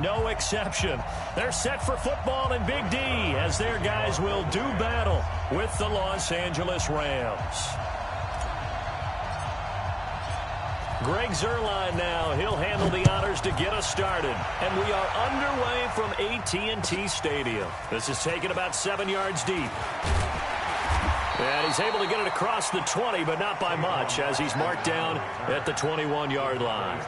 No exception. They're set for football in Big D as their guys will do battle with the Los Angeles Rams. Greg Zuerlein now. He'll handle the honors to get us started. And we are underway from AT&T Stadium. This is taken about 7 yards deep. And he's able to get it across the 20, but not by much as he's marked down at the 21-yard line.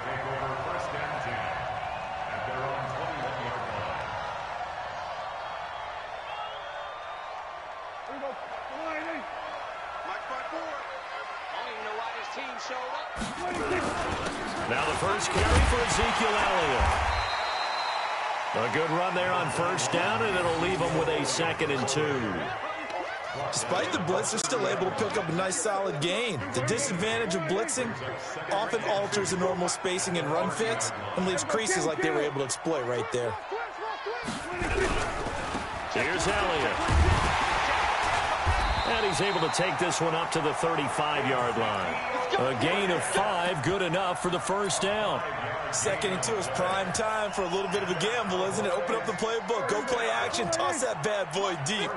Now the first carry for Ezekiel Elliott. A good run there on first down, and it'll leave him with a 2nd and 2. Despite the blitz, they're still able to pick up a nice solid gain. The disadvantage of blitzing often alters the normal spacing and run fits and leaves creases like they were able to exploit right there. Here's Elliott. And he's able to take this one up to the 35-yard line. A gain of 5, good enough for the first down. 2nd and 2 is prime time for a little bit of a gamble, isn't it? Open up the playbook, go play action, toss that bad boy deep.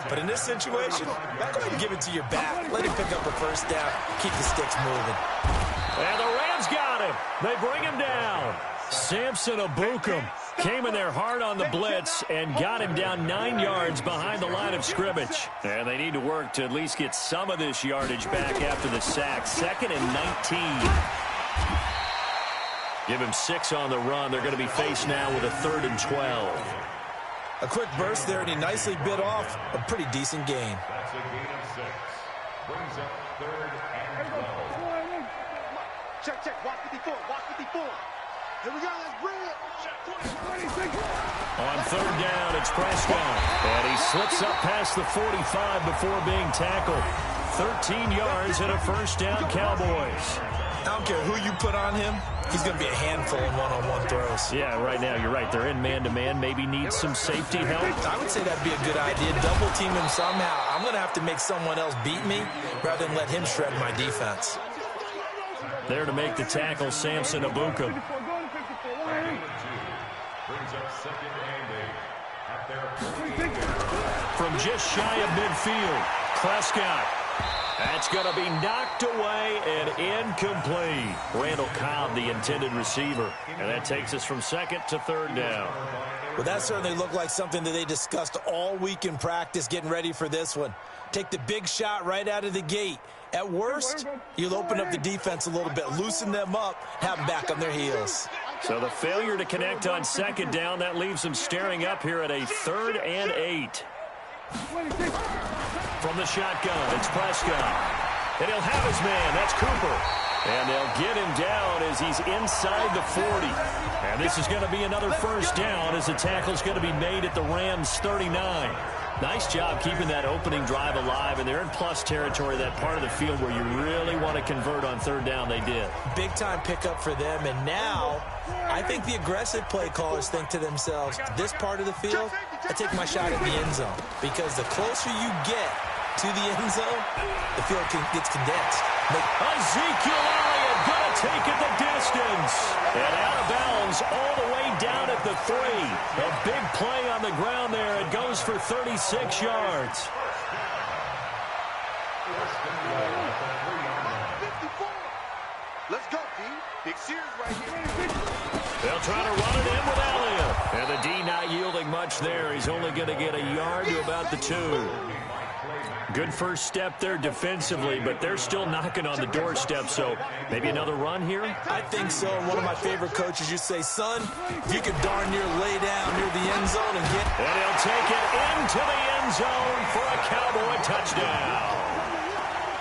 But in this situation, go ahead and give it to your back. Let him pick up a first down, keep the sticks moving. And the Rams got him. They bring him down. Samson Ebukam came in there hard on the blitz and got him down 9 yards behind the line of scrimmage. And they need to work to at least get some of this yardage back after the sack. 2nd and 19. Give him 6 on the run. They're going to be faced now with a 3rd and 12. A quick burst there, and he nicely bit off a pretty decent gain. That's a gain of 6. Brings up 3rd and 12. Check. Watch 54. Here we go. Let's bring it. On 3rd down, it's Prescott. And he slips up past the 45 before being tackled. 13 yards and a first down, Cowboys. I don't care who you put on him. He's going to be a handful in one-on-one throws. Yeah, right now, you're right. They're in man-to-man. Maybe need some safety help. I would say that'd be a good idea. Double team him somehow. I'm going to have to make someone else beat me rather than let him shred my defense. There to make the tackle, Samson Ebukam. From just shy of midfield, Prescott. That's going to be knocked away and incomplete. Randall Cobb, the intended receiver. And that takes us from 2nd to 3rd down. Well, that certainly looked like something that they discussed all week in practice, getting ready for this one. Take the big shot right out of the gate. At worst, you'll open up the defense a little bit, loosen them up, have them back on their heels. So the failure to connect on 2nd down, that leaves them staring up here at a 3rd and 8. From the shotgun, it's Prescott. And he'll have his man. That's Cooper. And they'll get him down as he's inside the 40. And this is going to be another first down as the tackle's going to be made at the Rams' 39. Nice job keeping that opening drive alive, and they're in plus territory, that part of the field where you really want to convert on 3rd down. They did. Big-time pickup for them, and now I think the aggressive play callers think to themselves, this part of the field, I take my shot at the end zone, because the closer you get to the end zone, the field gets condensed. Ezekiel Elliott going to take it the distance. And out of bounds all the way down at the 3. A big play on the ground there. It goes for 36 yards. Let's go, D. Big series right here. They'll try to run it in with Elliott. And the D not yielding much there. He's only going to get a yard to about the 2. Good first step there defensively, but they're still knocking on the doorstep, so maybe another run here? I think so. One of my favorite coaches, you say, son, you can darn near lay down near the end zone and get... And he'll take it into the end zone for a Cowboy touchdown.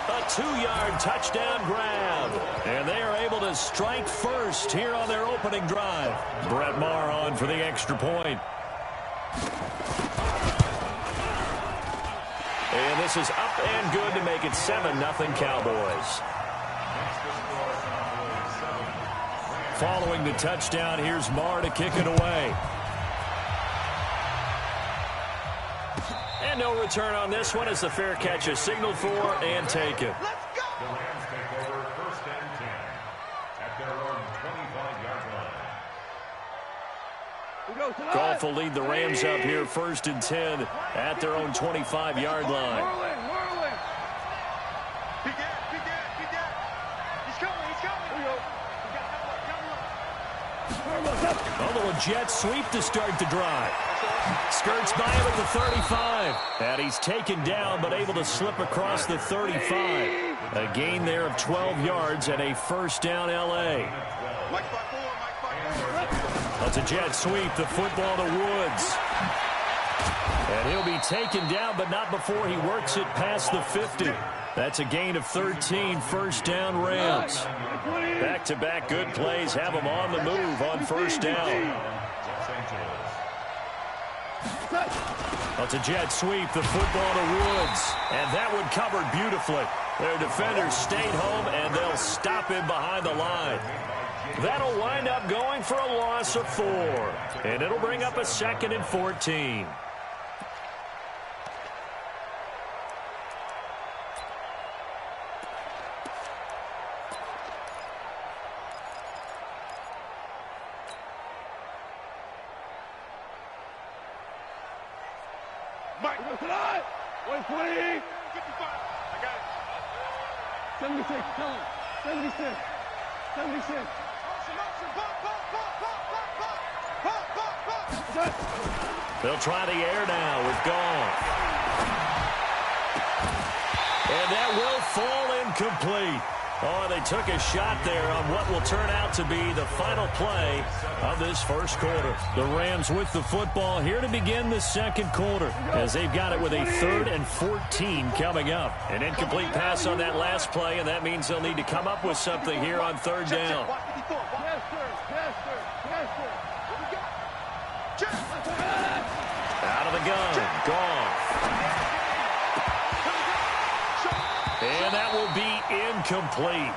A 2-yard touchdown grab. And they are able to strike first here on their opening drive. Brett Maher on for the extra point. And this is up and good to make it 7-0 Cowboys. Following the touchdown, here's Maher to kick it away. And no return on this one as the fair catch is signaled for and taken. The Rams take over 1st and 10 at their own 25-yard line. Goff will lead the Rams up here 1st and 10 at their own 25-yard line. A little jet sweep to start the drive. Skirts by him at the 35. And he's taken down but able to slip across the 35. A gain there of 12 yards and a 1st down L.A. That's a jet sweep. The football to Woods. And he'll be taken down, but not before he works it past the 50. That's a gain of 13, 1st down Rams. Back-to-back good plays have them on the move on 1st down. That's a jet sweep, the football to Woods. And that one covered beautifully. Their defenders stayed home, and they'll stop him behind the line. That'll wind up going for a loss of 4. And it'll bring up a 2nd and 14. Mike, 120. 55. I got it. 76. Tell him. 76. 76. They'll try the air now with Goff. And that will fall incomplete. Oh, they took a shot there on what will turn out to be the final play of this 1st quarter. The Rams with the football here to begin the 2nd quarter as they've got it with a 3rd and 14 coming up. An incomplete pass on that last play, and that means they'll need to come up with something here on 3rd down. Out of the gun, Goff. And that will be incomplete.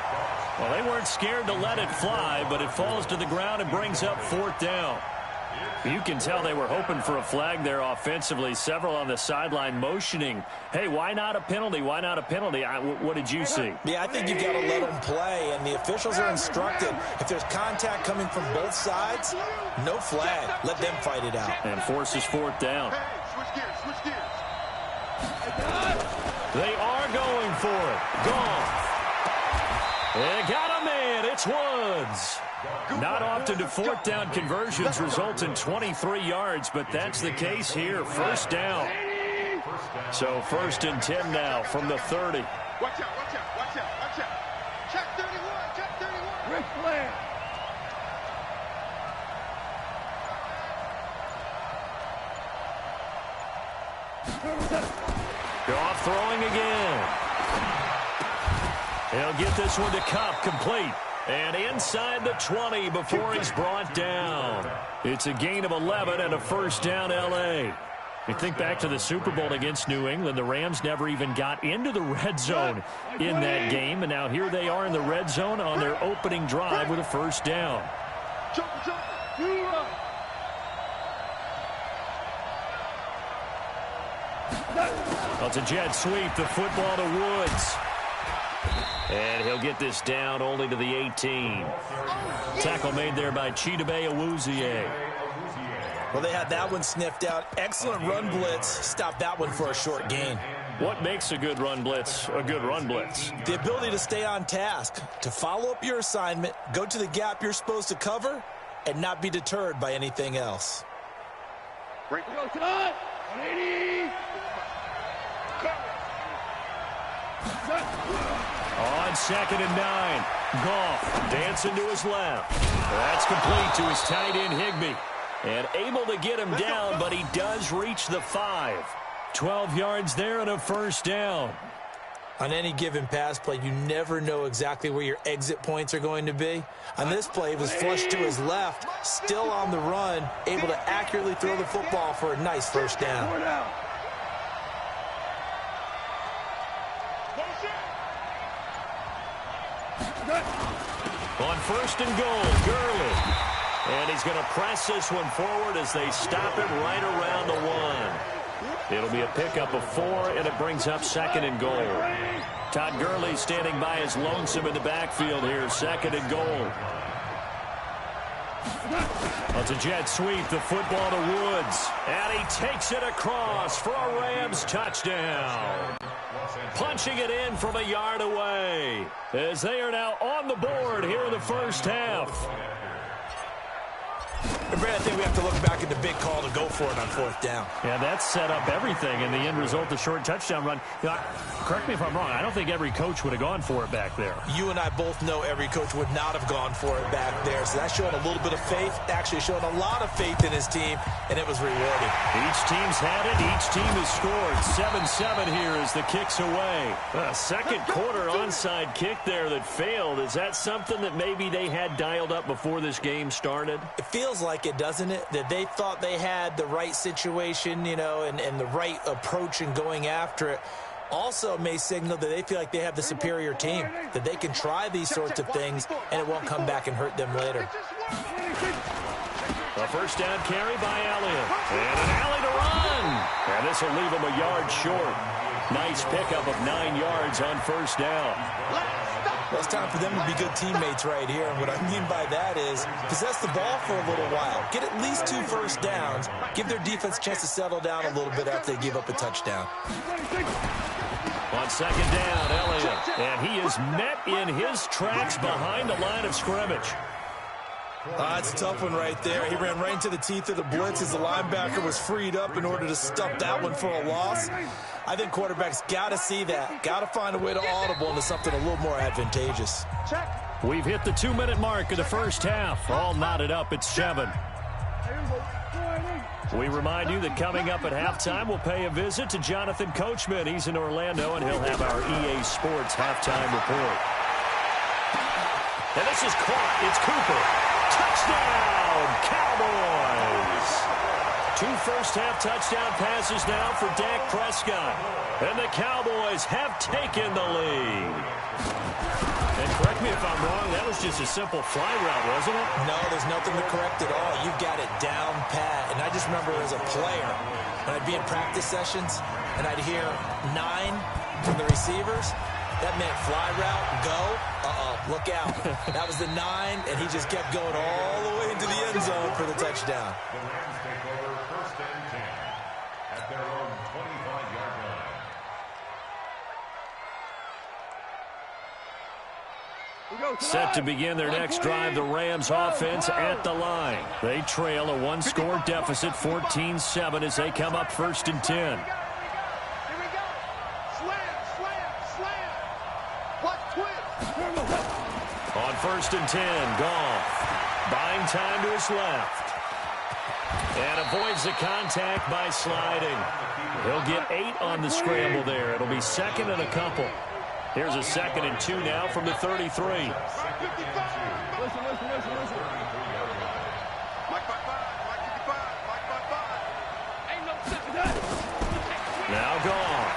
Well, they weren't scared to let it fly, but it falls to the ground and brings up 4th down. You can tell they were hoping for a flag there offensively. Several on the sideline motioning, hey, why not a penalty? Why not a penalty? What did you see? Yeah, I think you've got to let them play, and the officials are instructed. If there's contact coming from both sides, no flag. Let them fight it out. And forces 4th down. Switch gears, switch gears. They are going for it. Goff. They got a man. It's Woods. Not often do 4th down conversions result in 23 yards, but that's the case here. 1st down. So 1st and 10 now from the 30. Watch out, watch out, watch out, watch out. Check 31, check 31. Rick Flair. Goff throwing again. He'll get this one to Cup, complete. And inside the 20 before he's brought down. It's a gain of 11 and a 1st down L.A. You think back to the Super Bowl against New England, the Rams never even got into the red zone in that game. And now here they are in the red zone on their opening drive with a 1st down. That's a jet sweep, the football to Woods. And he'll get this down only to the 18. Tackle made there by Chidobe Awuzie. Well, they had that one sniffed out. Excellent run blitz. Stopped that one for a short gain. What makes a good run blitz a good run blitz? The ability to stay on task, to follow up your assignment, go to the gap you're supposed to cover, and not be deterred by anything else. Break. 180. On 2nd and 9, Goff dancing to his left. That's complete to his tight end, Higbee. And able to get him down, but he does reach the 5. 12 yards there and a 1st down. On any given pass play, you never know exactly where your exit points are going to be. On this play, it was flushed to his left, still on the run, able to accurately throw the football for a nice 1st down. On 1st and goal, Gurley. And he's going to press this one forward as they stop him right around the 1. It'll be a pickup of 4, and it brings up 2nd and goal. Todd Gurley standing by his lonesome in the backfield here, 2nd and goal. It's a jet sweep, the football to Woods. And he takes it across for a Rams touchdown. Punching it in from a yard away as they are now on the board here in the first half. And Brad, I think we have to look back at the big call to go for it on fourth down. Yeah, that set up everything in the end result, the short touchdown run. You know, correct me if I'm wrong, I don't think every coach would have gone for it back there. You and I both know every coach would not have gone for it back there. So that showed a little bit of faith, actually showed a lot of faith in his team, and it was rewarding. Each team's had it. Each team has scored. 7-7 here as the kick's away. A second quarter onside kick there that failed. Is that something that maybe they had dialed up before this game started? It feels like it, doesn't it? That they thought they had the right situation, you know, and the right approach in going after it. Also may signal that they feel like they have the superior team, that they can try these sorts of things and it won't come back and hurt them later. A first down carry by Elliott. And an alley to run. And this will leave him a yard short. Nice pickup of 9 yards on first down. Well, it's time for them to be good teammates right here. And what I mean by that is possess the ball for a little while. Get at least 2 first downs. Give their defense a chance to settle down a little bit after they give up a touchdown. On second down, Elliott. And he is met in his tracks behind the line of scrimmage. That's a tough one right there. He ran right into the teeth of the blitz as the linebacker was freed up in order to stuff that one for a loss. I think quarterbacks got to see that. Got to find a way to audible into something a little more advantageous. We've hit the 2-minute mark of the first half. All knotted up at 7. We remind you that coming up at halftime, we'll pay a visit to Jonathan Coachman. He's in Orlando, and he'll have our EA Sports halftime report. And this is caught. It's Cooper. Touchdown, Cowboys! 2 first-half touchdown passes now for Dak Prescott. And the Cowboys have taken the lead. And correct me if I'm wrong, that was just a simple fly route, wasn't it? No, there's nothing to correct at all. You've got it down pat. And I just remember as a player, when I'd be in practice sessions, and I'd hear 9 from the receivers, that meant fly route, go, look out. That was the 9, and he just kept going all the way into the end zone for the touchdown. The Rams take over first and 10 at their own 25-yard line. Set to begin their next drive, the Rams offense at the line. They trail a 1-score deficit, 14-7, as they come up first and 10. On first and 10, Goff buying time to his left. And avoids the contact by sliding. He'll get 8 on the scramble there. It'll be second and a couple. Here's a 2nd and 2 now from the 33. Now Goff.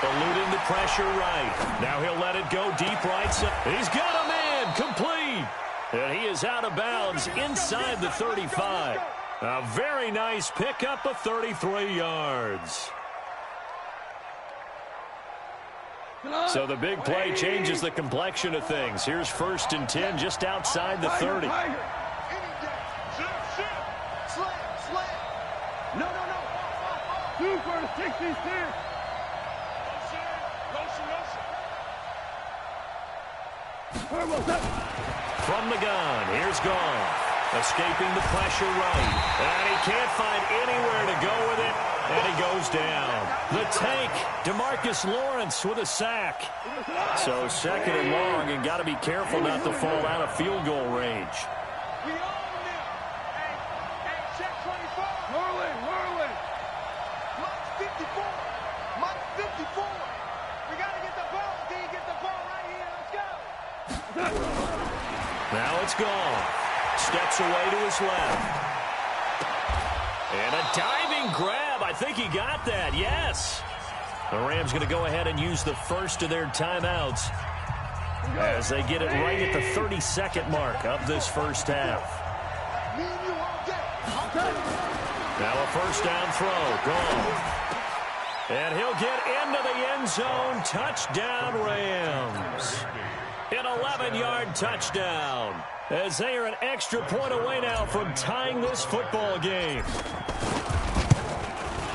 Eluding the pressure right. Now he'll let it go deep right side. He's got a man complete. And he is out of bounds inside the 35. A very nice pickup of 33 yards. So the big play changes the complexion of things. Here's first and 10 just outside the 30. From the gun, here's Goff. Escaping the pressure right. And he can't find anywhere to go with it. And he goes down. The tank, DeMarcus Lawrence with a sack. So second and long, and got to be careful not to fall out of field goal range. Now it's Goff. Steps away to his left. And a diving grab. I think he got that. Yes. The Rams going to go ahead and use the first of their timeouts as they get it right at the 32nd mark of this first half. Now a first down throw. Goff. And he'll get into the end zone. Touchdown, Rams. An 11-yard touchdown. As they are an extra point away now from tying this football game.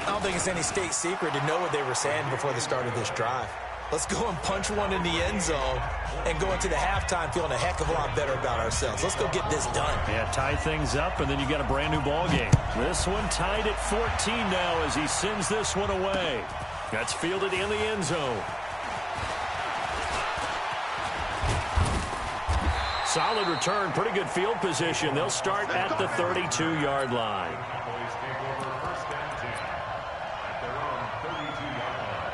I don't think it's any state secret to know what they were saying before the start of this drive. Let's go and punch one in the end zone and go into the halftime feeling a heck of a lot better about ourselves. Let's go get this done. Yeah, tie things up, and then you got a brand new ball game. This one tied at 14 now as he sends this one away. That's fielded in the end zone. Solid return, pretty good field position. They'll start at the 32-yard line. Cowboys take over first and 10 at their own 32-yard line.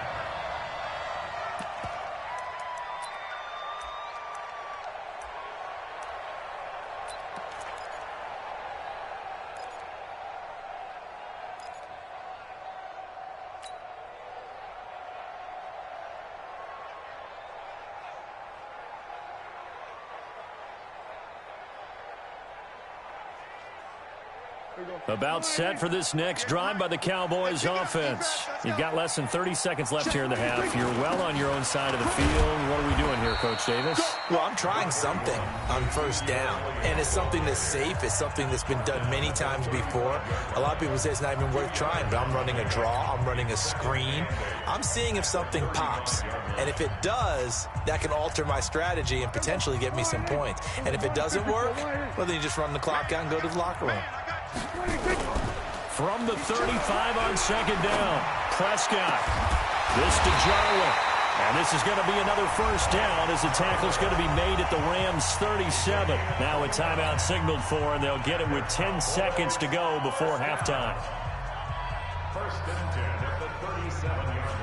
About set for this next drive by the Cowboys offense. You've got less than 30 seconds left here in the half. You're well on your own side of the field. What are we doing here, Coach Davis? Well, I'm trying something on first down, and it's something that's safe. It's something that's been done many times before. A lot of people say it's not even worth trying, but I'm running a draw. I'm running a screen. I'm seeing if something pops, and if it does, that can alter my strategy and potentially get me some points. And if it doesn't work, well, then you just run the clock out and go to the locker room. From the 35 on second down, Prescott. This to Jarwin. And this is going to be another first down as the tackle's going to be made at the Rams' 37. Now a timeout signaled for, and they'll get it with 10 seconds to go before halftime. First and 10 at the 37-yard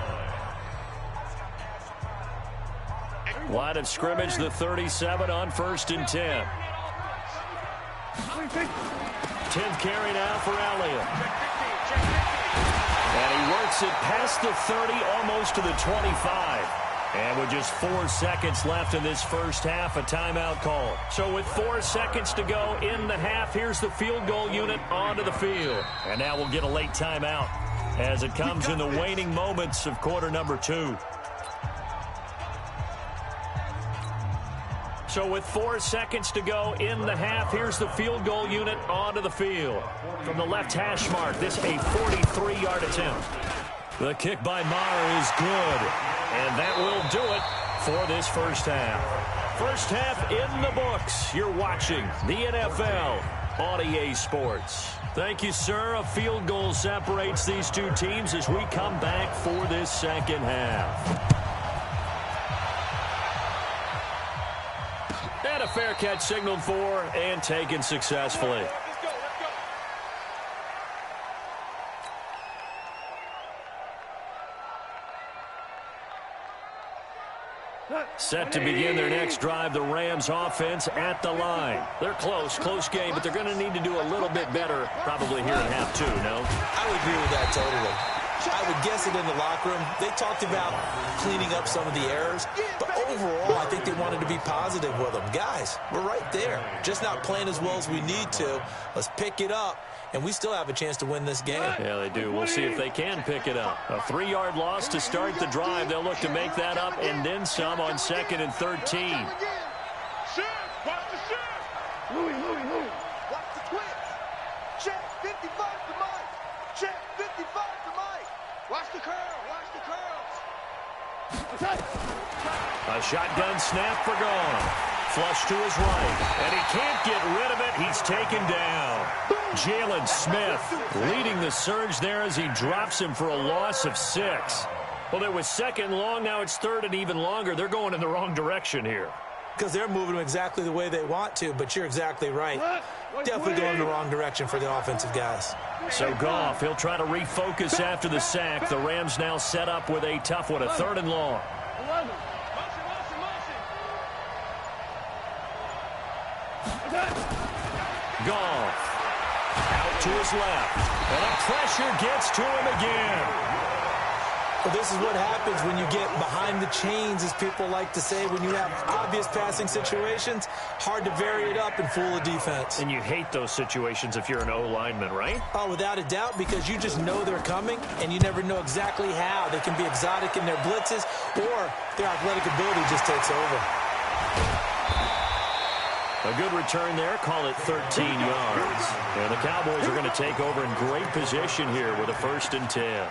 line. Line of scrimmage, the 37 on first and 10. 10th carry now for Elliott. And he works it past the 30, almost to the 25. And with just 4 seconds left in this first half, a timeout call. So with 4 seconds to go in the half, here's the field goal unit onto the field. And now we'll get a late timeout as it comes in the waning moments of quarter number 2. So with 4 seconds to go in the half, here's the field goal unit onto the field. From the left hash mark, this a 43-yard attempt. The kick by Maher is good. And that will do it for this first half. First half in the books. You're watching the NFL on EA Sports. Thank you, sir. A field goal separates these two teams as we come back for this second half. And a fair catch signaled for and taken successfully. Set to begin their next drive, the Rams offense at the line. They're close game, but they're going to need to do a little bit better probably here in half 2, no? I would agree with that totally. I would guess it in the locker room. They talked about cleaning up some of the errors, but overall, I think they wanted to be positive with them. Guys, we're right there. Just not playing as well as we need to. Let's pick it up, and we still have a chance to win this game. Yeah, they do. We'll see if they can pick it up. A 3-yard loss to start the drive. They'll look to make that up and then some on 2nd and 13. Watch the shift. Louis. Watch the twist. Check 55 to Mike. Check 55 to Mike. Watch the curl. A shotgun snap for Gone. Flush to his right. And he can't get rid of it. He's taken down. Jalen Smith leading the surge there as he drops him for a loss of 6. Well, there was 2nd long. Now it's 3rd and even longer. They're going in the wrong direction here. Because they're moving them exactly the way they want to, but you're exactly right. Definitely going in the wrong direction for the offensive guys. So Goff, he'll try to refocus after the sack. The Rams now set up with a tough one, a 3rd and long. Goff out to his left, and a pressure gets to him again. Well, this is what happens when you get behind the chains, as people like to say. When you have obvious passing situations, hard to vary it up and fool a defense. And you hate those situations if you're an O-lineman, right? Oh, without a doubt, because you just know they're coming, and you never know exactly how. They can be exotic in their blitzes, or their athletic ability just takes over. A good return there. Call it 13 yards. And the Cowboys are going to take over in great position here with a 1st and 10.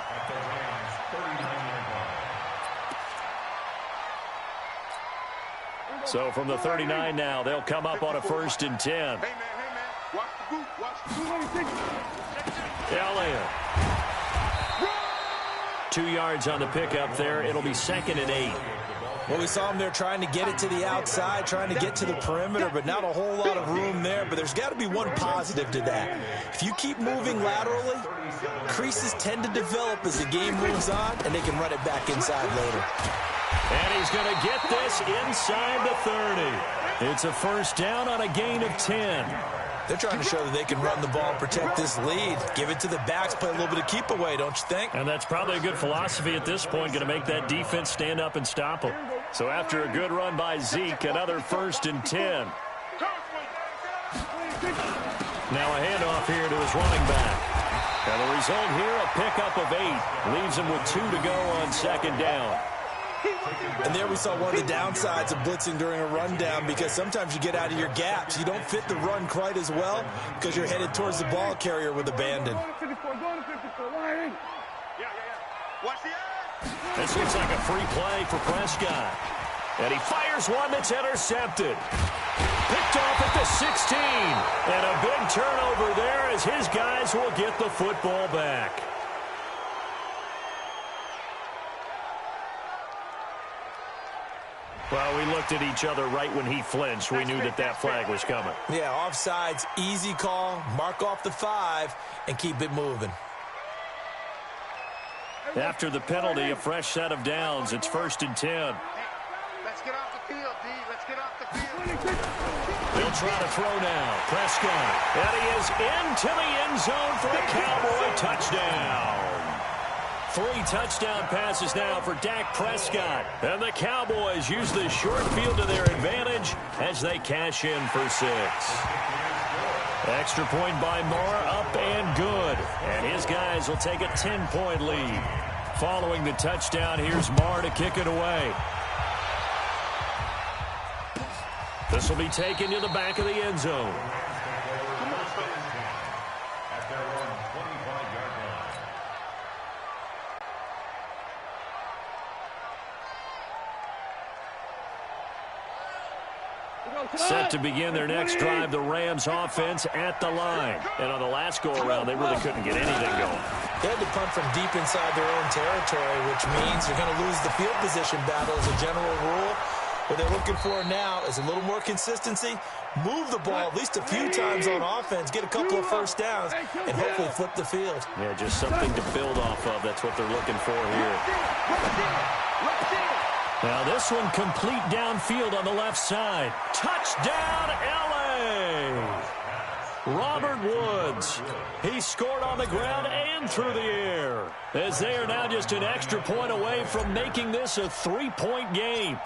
So from the 39 now, they'll come up on a 1st and 10. Hey, man. Watch the boot. Watch the boot. Elliott. 2 yards on the pickup there. It'll be 2nd and 8. Well, we saw them there trying to get it to the outside, trying to get to the perimeter, but not a whole lot of room there. But there's got to be one positive to that. If you keep moving laterally, creases tend to develop as the game moves on, and they can run it back inside later. And he's going to get this inside the 30. It's a 1st down on a gain of 10. They're trying to show that they can run the ball, protect this lead. Give it to the backs, play a little bit of keep away, don't you think? And that's probably a good philosophy at this point, going to make that defense stand up and stop them. So after a good run by Zeke, another 1st and 10. Now a handoff here to his running back. And the result here, a pickup of 8. Leaves him with 2 to go on 2nd down. And there we saw one of the downsides of blitzing during a rundown, because sometimes you get out of your gaps. You don't fit the run quite as well because you're headed towards the ball carrier with abandon. This looks like a free play for Prescott. And he fires one that's intercepted. Picked off at the 16. And a big turnover there as his guys will get the football back. Well, we looked at each other right when he flinched. We knew that that flag was coming. Yeah, offsides, easy call. Mark off the 5 and keep it moving. After the penalty, a fresh set of downs. It's 1st and 10. Let's get off the field, D. Let's get off the field. He'll try to throw now. Prescott. And he is into the end zone for a Cowboy touchdown. 3 touchdown passes now for Dak Prescott. And the Cowboys use the short field to their advantage as they cash in for 6. Extra point by Moore, up and good. And his guys will take a 10-point lead. Following the touchdown, here's Moore to kick it away. This will be taken to the back of the end zone. Set to begin their next drive, the Rams offense at the line. And on the last go-around, they really couldn't get anything going. They had to punt from deep inside their own territory, which means they're going to lose the field position battle as a general rule. What they're looking for now is a little more consistency, move the ball at least a few times on offense, get a couple of 1st downs, and hopefully flip the field. Yeah, just something to build off of. That's what they're looking for here. Now this one complete downfield on the left side. Touchdown, L.A. Robert Woods. He scored on the ground and through the air, as they are now just an extra point away from making this a 3-point game.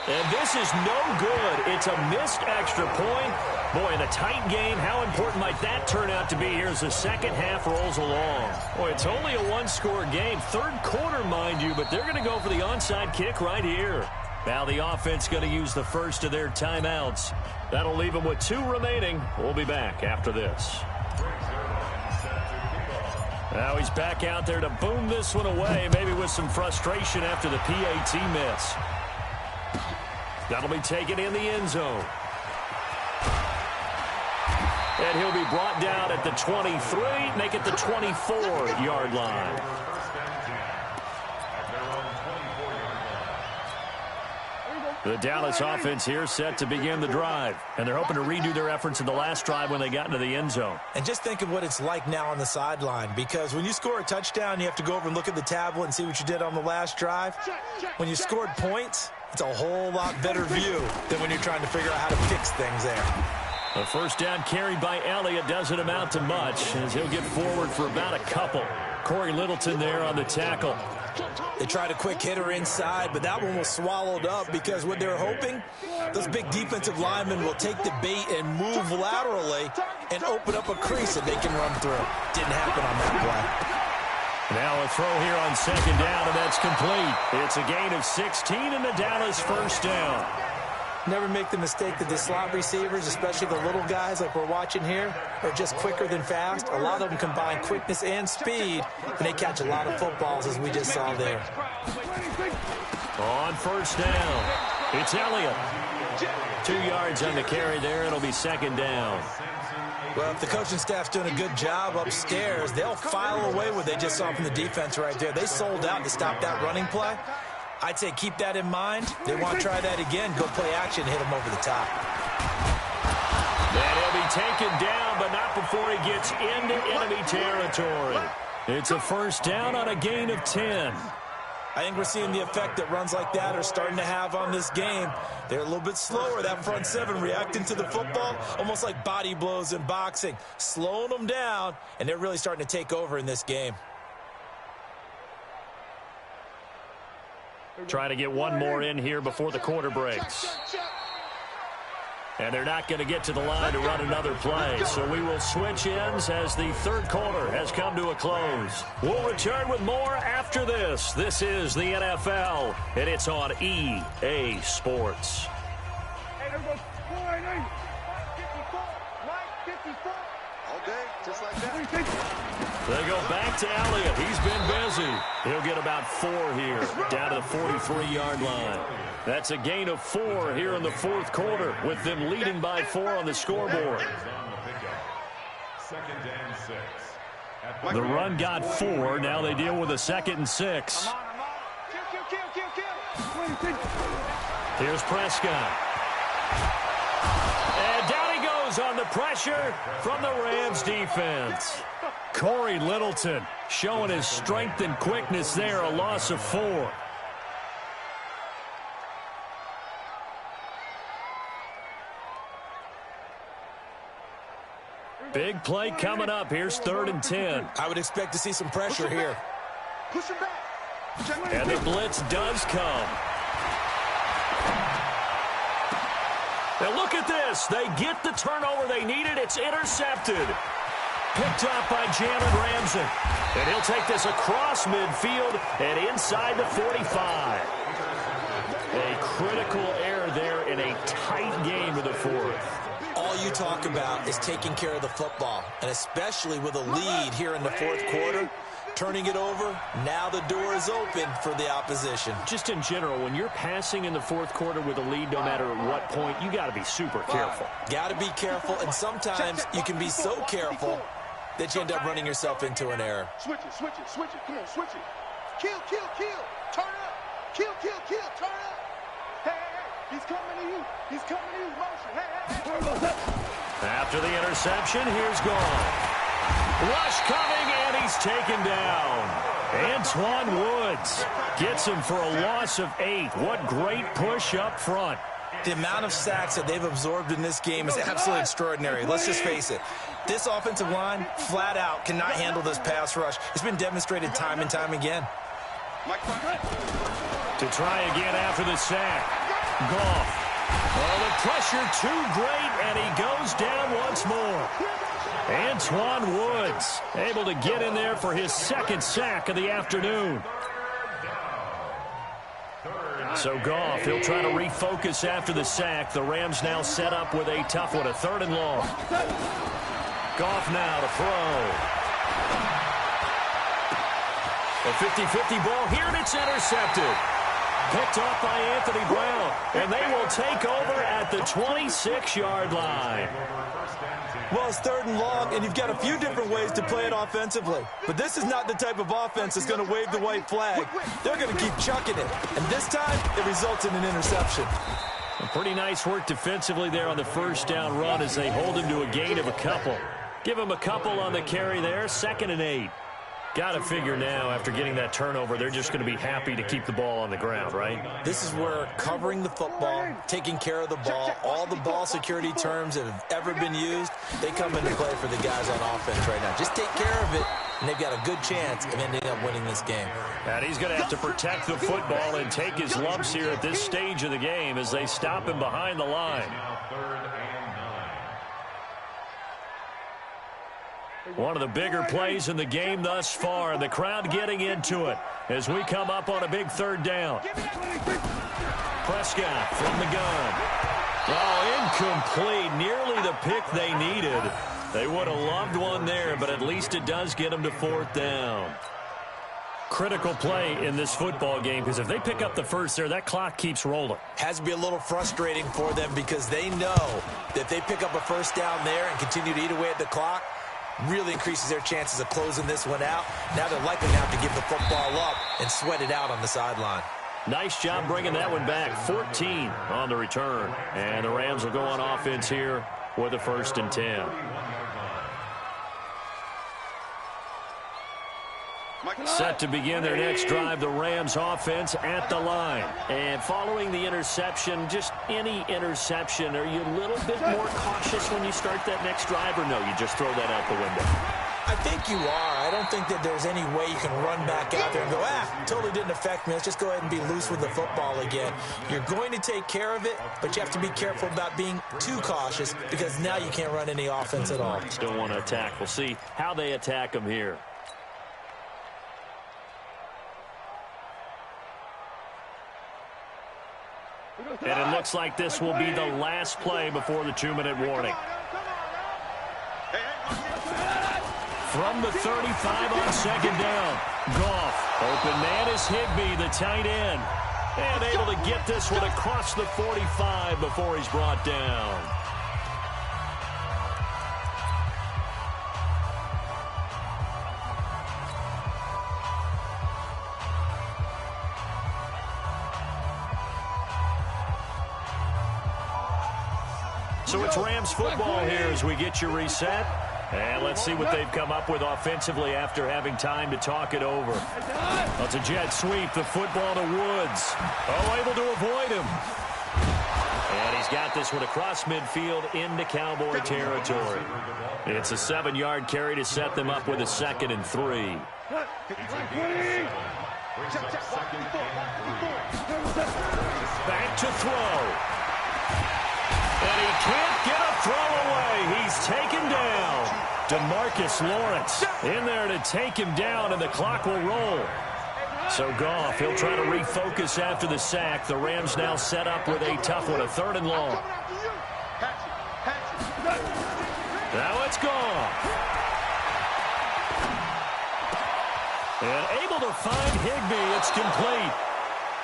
And this is no good. It's a missed extra point. Boy, in a tight game, how important might that turn out to be here as the second half rolls along? Boy, it's only a 1-score game. 3rd quarter, mind you, but they're going to go for the onside kick right here. Now the offense going to use the first of their timeouts. That'll leave them with 2 remaining. We'll be back after this. Now he's back out there to boom this one away, maybe with some frustration after the PAT miss. That'll be taken in the end zone. And he'll be brought down at the 23, make it the 24-yard line. The Dallas offense here set to begin the drive. And they're hoping to redo their efforts in the last drive when they got into the end zone. And just think of what it's like now on the sideline, because when you score a touchdown, you have to go over and look at the tablet and see what you did on the last drive. When you scored points, it's a whole lot better view than when you're trying to figure out how to fix things there. A 1st down carried by Elliott doesn't amount to much, as he'll get forward for about a couple. Corey Littleton there on the tackle. They tried a quick hitter inside, but that one was swallowed up because what they're hoping, those big defensive linemen will take the bait and move laterally and open up a crease that they can run through. Didn't happen on that play. Now a throw here on 2nd down, and that's complete. It's a gain of 16 and the Dallas 1st down. Never make the mistake that the slot receivers, especially the little guys like we're watching here, are just quicker than fast. A lot of them combine quickness and speed, and they catch a lot of footballs, as we just saw there. On first down, it's Elliott. 2 yards on the carry there. It'll be second down. Well, if the coaching staff's doing a good job upstairs, they'll file away what they just saw from the defense right there. They sold out to stop that running play. I'd say keep that in mind. They want to try that again. Go play action, hit them over the top. And he'll be taken down, but not before he gets into enemy territory. It's a first down on a gain of 10. I think we're seeing the effect that runs like that are starting to have on this game. They're a little bit slower, that front seven, reacting to the football, almost like body blows in boxing, slowing them down, and they're really starting to take over in this game. Try to get one more in here before the quarter breaks. And they're not going to get to the line to run another play. So we will switch ends as the third quarter has come to a close. We'll return with more after this. This is the NFL, and it's on EA Sports. All day, just like that. They go back to Elliott. He's been busy. He'll get about 4 here, down to the 43-yard line. That's a gain of 4 here in the fourth quarter, with them leading by 4 on the scoreboard. The run got 4. Now they deal with a 2nd and 6. Here's Prescott. And down he goes on the pressure from the Rams defense. Corey Littleton showing his strength and quickness there, a loss of 4. Big play coming up. Here's 3rd and 10. I would expect to see some pressure here. Push him back. And the blitz does come. Now look at this. They get the turnover they needed. It's intercepted. Picked up by Jalen Ramsey. And he'll take this across midfield and inside the 45. A critical error there in a tight game of the fourth. All you talk about is taking care of the football, and especially with a lead here in the fourth quarter, turning it over, now the door is open for the opposition. Just in general, when you're passing in the fourth quarter with a lead, no matter at what point, you got to be super careful. Got to be careful, and sometimes you can be so careful that you end up running yourself into an error. Switch it, switch it, switch it. Come on, switch it. Kill, kill, kill. Turn up. Kill, kill, kill. Turn up. Hey, hey, hey. He's coming to you. He's coming to you. Motion. Hey, hey, hey. After the interception, here's Gone. Rush coming, and he's taken down. Antoine Woods gets him for a loss of 8. What great push up front. The amount of sacks that they've absorbed in this game is absolutely extraordinary. Let's just face it. This offensive line, flat out, cannot handle this pass rush. It's been demonstrated time and time again. To try again after the sack. Goff. Oh, the pressure too great, and he goes down once more. Antoine Woods able to get in there for his 2nd sack of the afternoon. So Goff, he'll try to refocus after the sack. The Rams now set up with a tough one, a 3rd and long. Goff now to throw. A 50-50 ball here, and it's intercepted. Picked off by Anthony Brown, and they will take over at the 26-yard line. Well, it's 3rd and long, and you've got a few different ways to play it offensively. But this is not the type of offense that's going to wave the white flag. They're going to keep chucking it. And this time, it results in an interception. Pretty nice work defensively there on the first down run as they hold him to a gain of a couple. Give him a couple on the carry there, 2nd and 8. Got to figure now, after getting that turnover, they're just going to be happy to keep the ball on the ground, right? This is where covering the football, taking care of the ball, all the ball security terms that have ever been used, they come into play for the guys on offense right now. Just take care of it, and they've got a good chance of ending up winning this game. And he's going to have to protect the football and take his lumps here at this stage of the game as they stop him behind the line. One of the bigger plays in the game thus far, and the crowd getting into it as we come up on a big 3rd down. Prescott from the gun. Oh, incomplete. Nearly the pick they needed. They would have loved one there, but at least it does get them to 4th down. Critical play in this football game, because if they pick up the first there, that clock keeps rolling. Has to be a little frustrating for them because they know that if they pick up a first down there and continue to eat away at the clock, really increases their chances of closing this one out. Now they're likely to have to give the football up and sweat it out on the sideline. Nice job bringing that one back. 14 on the return. And the Rams will go on offense here with a 1st and 10. Set to begin their next drive, the Rams offense at the line. And following the interception, just any interception, are you a little bit more cautious when you start that next drive, or no, you just throw that out the window? I think you are. I don't think that there's any way you can run back out there and go, totally didn't affect me. Let's just go ahead and be loose with the football again. You're going to take care of it, but you have to be careful about being too cautious because now you can't run any offense at all. Still want to attack. We'll see how they attack them here. And it looks like this will be the last play before the 2-minute warning. From the 35 on 2nd down. Goff. Open man is Higbee, the tight end. And able to get this one across the 45 before he's brought down. So it's Rams football here as we get you reset. And let's see what they've come up with offensively after having time to talk it over. Well, it's a jet sweep, the football to Woods. Oh, able to avoid him. And he's got this one across midfield into Cowboy territory. It's a 7-yard carry to set them up with a 2nd and 3. Back to throw. And he can't get a throw away. He's taken down. DeMarcus Lawrence in there to take him down, and the clock will roll. So Goff, he'll try to refocus after the sack. The Rams now set up with a tough one, a 3rd and long. Now it's Goff. And able to find Higbee. It's complete.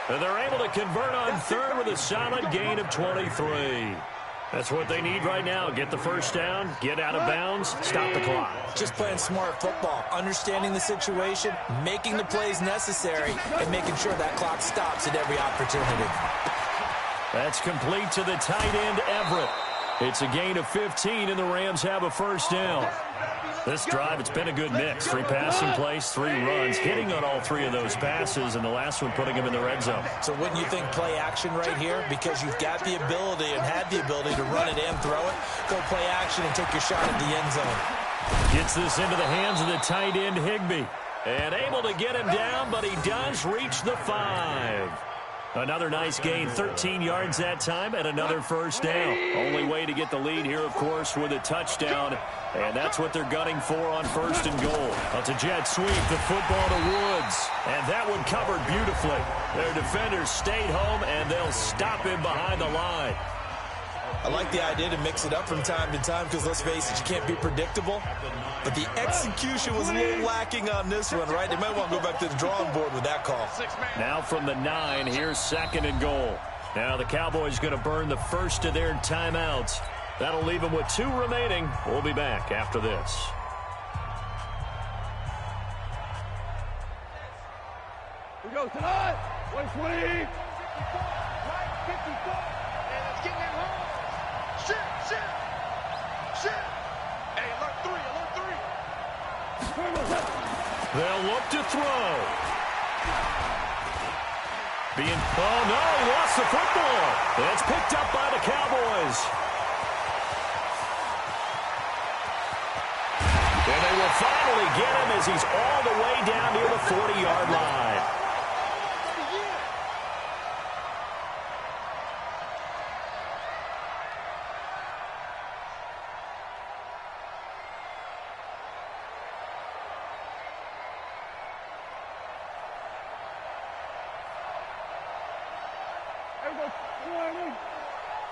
And they're able to convert on 3rd with a solid gain of 23. That's what they need right now. Get the first down, get out of bounds, stop the clock. Just playing smart football, understanding the situation, making the plays necessary, and making sure that clock stops at every opportunity. That's complete to the tight end, Everett. It's a gain of 15, and the Rams have a first down. This drive, it's been a good mix. 3 passing plays, 3 runs, hitting on all 3 of those passes, and the last one putting him in the red zone. So wouldn't you think play action right here? Because you've got the ability and had the ability to run it and throw it. Go play action and take your shot at the end zone. Gets this into the hands of the tight end, Higbee. And able to get him down, but he does reach the 5. Another nice gain, 13 yards that time, and another first down. Only way to get the lead here, of course, with a touchdown, and that's what they're gunning for on 1st and goal. It's a jet sweep, the football to Woods, and that one covered beautifully. Their defenders stayed home, and they'll stop him behind the line. I like the idea to mix it up from time to time because, let's face it, you can't be predictable. But the execution was a little lacking on this one, right? They might want to go back to the drawing board with that call. Now from the 9, here's 2nd and goal. Now the Cowboys going to burn the first of their timeouts. That'll leave them with 2 remaining. We'll be back after this. We go tonight. 120. They'll look to throw. Oh, no, he lost the football. It's picked up by the Cowboys. And they will finally get him as he's all the way down near the 40-yard line.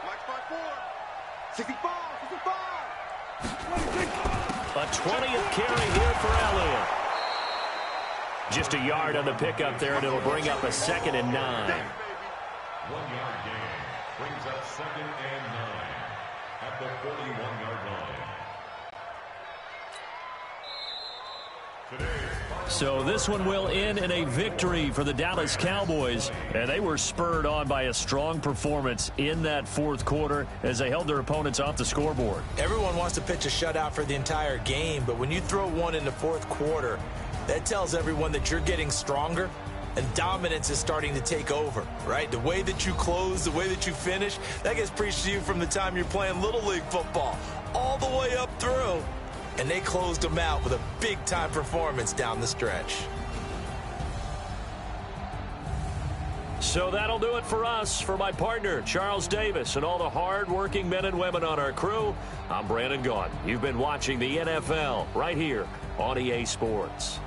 Mike 5'4". 65, 65. A 20th carry here for Elliott. Just a yard on the pickup there, and it'll bring up a 2nd and 9. 1-yard gain brings up 2nd and 9 at the 41-yard line. So this one will end in a victory for the Dallas Cowboys, and they were spurred on by a strong performance in that fourth quarter as they held their opponents off the scoreboard. Everyone wants to pitch a shutout for the entire game, but when you throw one in the fourth quarter, that tells everyone that you're getting stronger and dominance is starting to take over, right? The way that you close, the way that you finish, that gets preached to you from the time you're playing Little League football all the way up through. And they closed them out with a big-time performance down the stretch. So that'll do it for us. For my partner, Charles Davis, and all the hard-working men and women on our crew, I'm Brandon Gaudin. You've been watching the NFL right here on EA Sports.